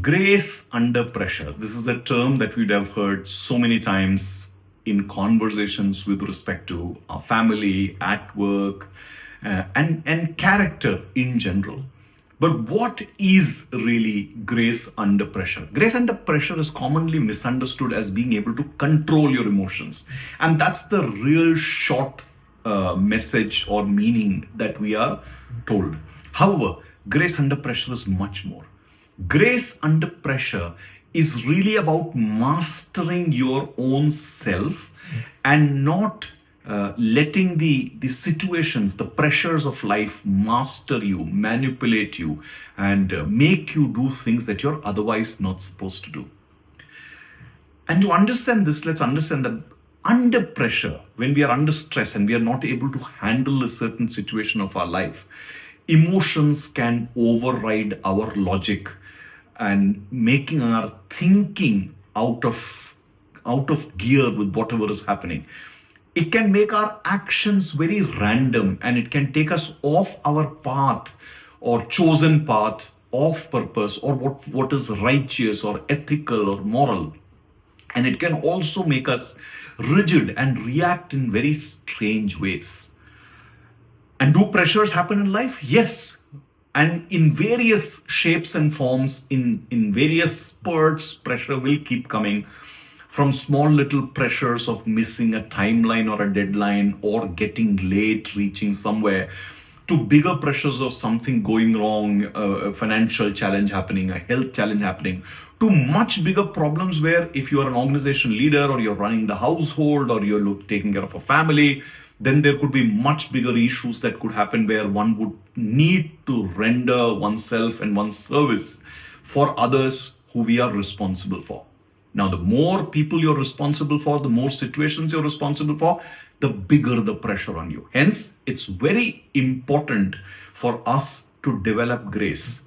Grace under pressure. This is a term that we'd have heard so many times in conversations with respect to our family, at work, and character in general. But what is really grace under pressure? Grace under pressure is commonly misunderstood as being able to control your emotions. And that's the real short message or meaning that we are told. However, grace under pressure is much more. Grace under pressure is really about mastering your own self and not letting the situations, the pressures of life master you, manipulate you, and make you do things that you're otherwise not supposed to do. And to understand this, let's understand that under pressure, when we are under stress and we are not able to handle a certain situation of our life, emotions can override our logic and making our thinking out of gear with whatever is happening. It can make our actions very random and it can take us off our path or chosen path, off purpose, or what is righteous or ethical or moral. And it can also make us rigid and react in very strange ways. And do pressures happen in life? Yes. And in various shapes and forms, in various spurts, pressure will keep coming. From small little pressures of missing a timeline or a deadline or getting late, reaching somewhere, to bigger pressures of something going wrong, a financial challenge happening, a health challenge happening, to much bigger problems where if you are an organization leader or you're running the household or you're taking care of a family, then there could be much bigger issues that could happen where one would need to render oneself and one's service for others who we are responsible for. Now, the more people you're responsible for, the more situations you're responsible for, the bigger the pressure on you. Hence, it's very important for us to develop grace.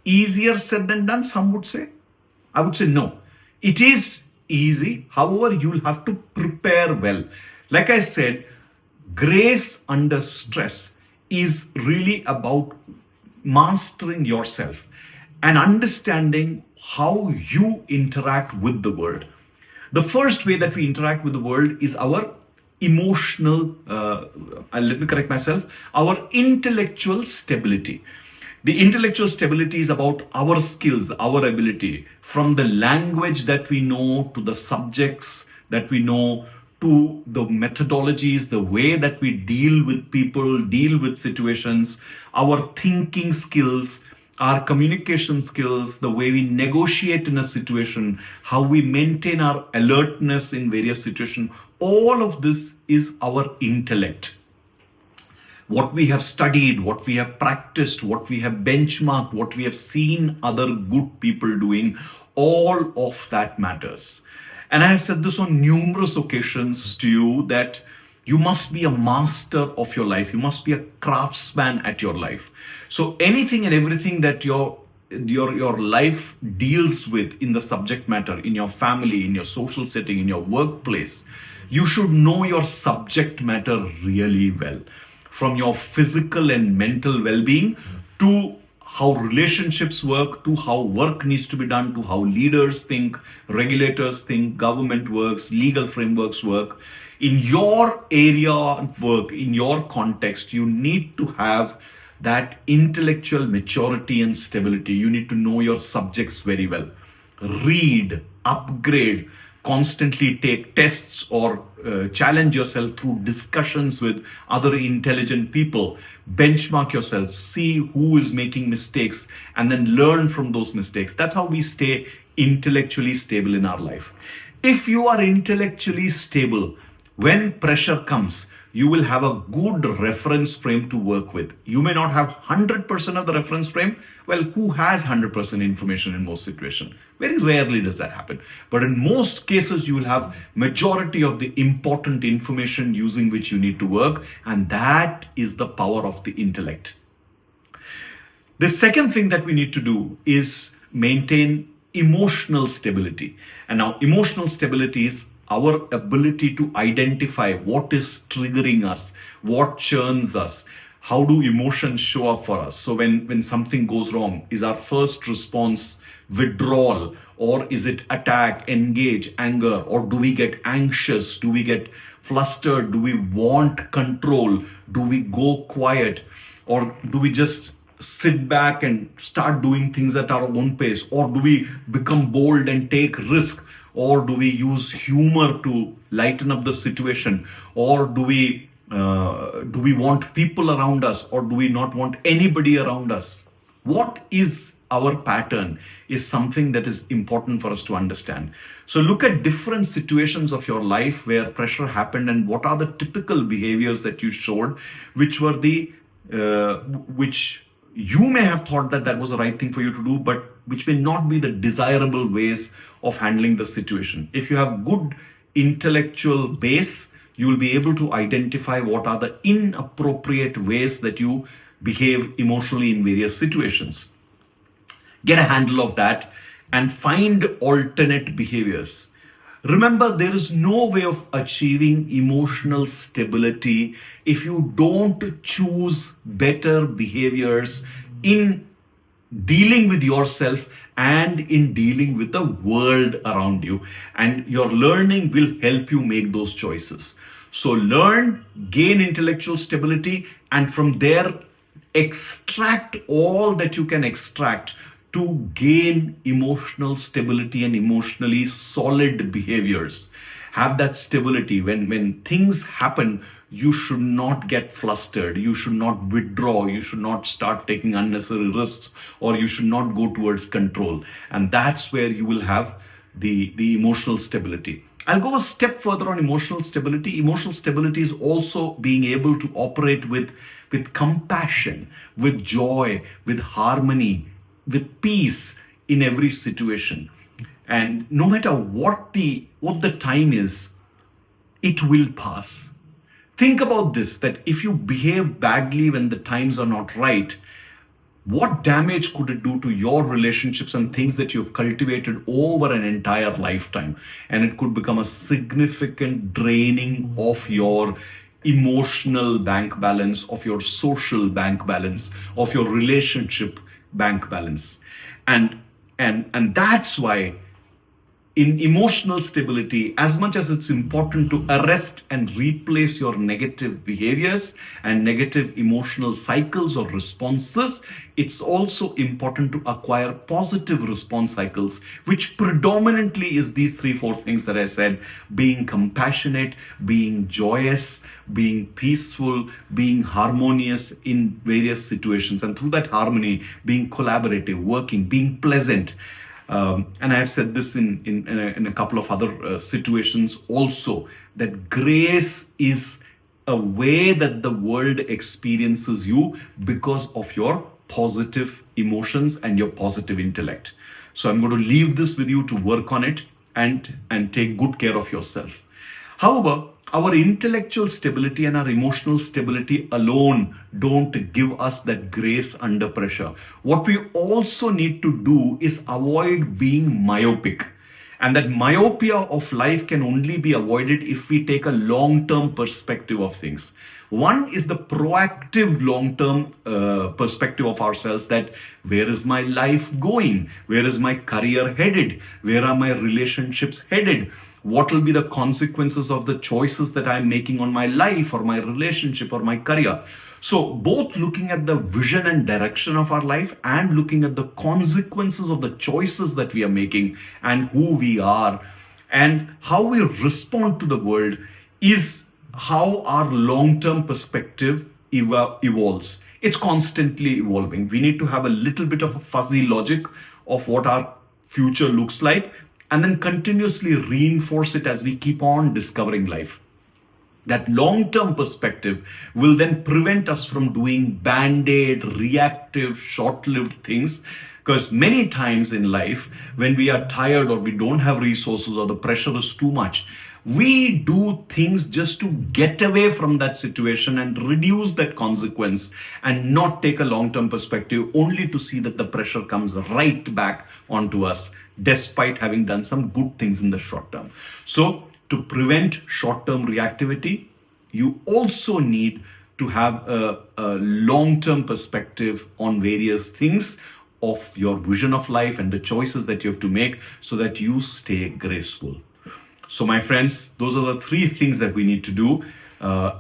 Easier said than done, some would say. I would say no. It is easy. However, you'll have to prepare well. Like I said, grace under stress is really about mastering yourself and understanding how you interact with the world. The first way that we interact with the world is our emotional, let me correct myself, our intellectual stability. The intellectual stability is about our skills, our ability, from the language that we know to the subjects that we know to the methodologies, the way that we deal with people, deal with situations, our thinking skills, our communication skills, the way we negotiate in a situation, how we maintain our alertness in various situations. All of this is our intellect. What we have studied, what we have practiced, what we have benchmarked, what we have seen other good people doing, all of that matters. And I have said this on numerous occasions to you that you must be a master of your life. You must be a craftsman at your life. So anything and everything that your life deals with in the subject matter, in your family, in your social setting, in your workplace, you should know your subject matter really well. From your physical and mental well-being to how relationships work, to how work needs to be done, to how leaders think, regulators think, government works, legal frameworks work. In your area of work, in your context, you need to have that intellectual maturity and stability. You need to know your subjects very well. Read, upgrade, constantly take tests or challenge yourself through discussions with other intelligent people. Benchmark yourself, see who is making mistakes, and then learn from those mistakes. That's how we stay intellectually stable in our life. If you are intellectually stable, when pressure comes, you will have a good reference frame to work with. You may not have 100% of the reference frame. Well, who has 100% information in most situations? Very rarely does that happen. But in most cases, you will have majority of the important information using which you need to work. And that is the power of the intellect. The second thing that we need to do is maintain emotional stability. And now emotional stability is our ability to identify what is triggering us, what churns us, how do emotions show up for us? So when something goes wrong, is our first response withdrawal, or is it attack, engage, anger, or do we get anxious? Do we get flustered? Do we want control? Do we go quiet? Or do we just sit back and start doing things at our own pace? Or do we become bold and take risk? Or do we use humor to lighten up the situation? Or do we want people around us, or do we not want anybody around us? What is our pattern is something that is important for us to understand. So look at different situations of your life where pressure happened, and what are the typical behaviors that you showed, which were which you may have thought that that was the right thing for you to do, but which may not be the desirable ways of handling the situation. If you have good intellectual base, you will be able to identify what are the inappropriate ways that you behave emotionally in various situations. Get a handle of that and find alternate behaviors. Remember, there is no way of achieving emotional stability if you don't choose better behaviors in dealing with yourself and in dealing with the world around you. And your learning will help you make those choices. So learn, gain intellectual stability, and from there, extract all that you can extract to gain emotional stability and emotionally solid behaviors. Have that stability. When things happen, you should not get flustered. You should not withdraw. You should not start taking unnecessary risks, or you should not go towards control. And that's where you will have the emotional stability. I'll go a step further on emotional stability. Emotional stability is also being able to operate with compassion, with joy, with harmony, with peace in every situation. And no matter what the time is, it will pass. Think about this, that if you behave badly when the times are not right, what damage could it do to your relationships and things that you've cultivated over an entire lifetime? And it could become a significant draining of your emotional bank balance, of your social bank balance, of your relationship bank balance. And that's why in emotional stability, as much as it's important to arrest and replace your negative behaviors and negative emotional cycles or responses, it's also important to acquire positive response cycles, which predominantly is these 3-4 things that I said: being compassionate, being joyous, being peaceful, being harmonious in various situations, and through that harmony, being collaborative, working, being pleasant. And I've said this in a couple of other situations also, that grace is a way that the world experiences you because of your positive emotions and your positive intellect. So I'm going to leave this with you to work on it and take good care of yourself. However, our intellectual stability and our emotional stability alone don't give us that grace under pressure. What we also need to do is avoid being myopic. And that myopia of life can only be avoided if we take a long-term perspective of things. One is the proactive long-term perspective of ourselves, that where is my life going? Where is my career headed? Where are my relationships headed? What will be the consequences of the choices that I'm making on my life or my relationship or my career? So both looking at the vision and direction of our life and looking at the consequences of the choices that we are making and who we are and how we respond to the world is how our long-term perspective evolves. It's constantly evolving. We need to have a little bit of a fuzzy logic of what our future looks like, and then continuously reinforce it as we keep on discovering life. That long-term perspective will then prevent us from doing band-aid, reactive, short-lived things. Because many times in life, when we are tired or we don't have resources or the pressure is too much, we do things just to get away from that situation and reduce that consequence and not take a long-term perspective, only to see that the pressure comes right back onto us, despite having done some good things in the short term. So to prevent short-term reactivity, you also need to have a long-term perspective on various things of your vision of life and the choices that you have to make so that you stay graceful. So, my friends, those are the three things that we need to do.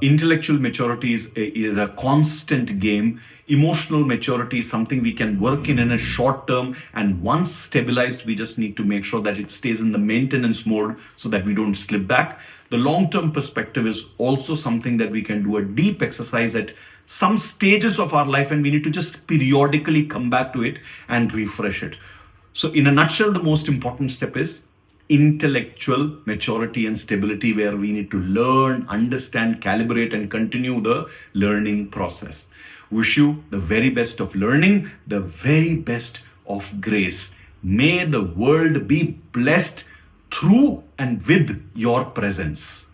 Intellectual maturity is a constant game. Emotional maturity is something we can work in a short term, and once stabilized, we just need to make sure that it stays in the maintenance mode so that we don't slip back. The long term perspective is also something that we can do a deep exercise at some stages of our life, and we need to just periodically come back to it and refresh it. So, in a nutshell, the most important step is intellectual maturity and stability, where we need to learn, understand, calibrate, and continue the learning process. Wish you the very best of learning, the very best of grace. May the world be blessed through and with your presence.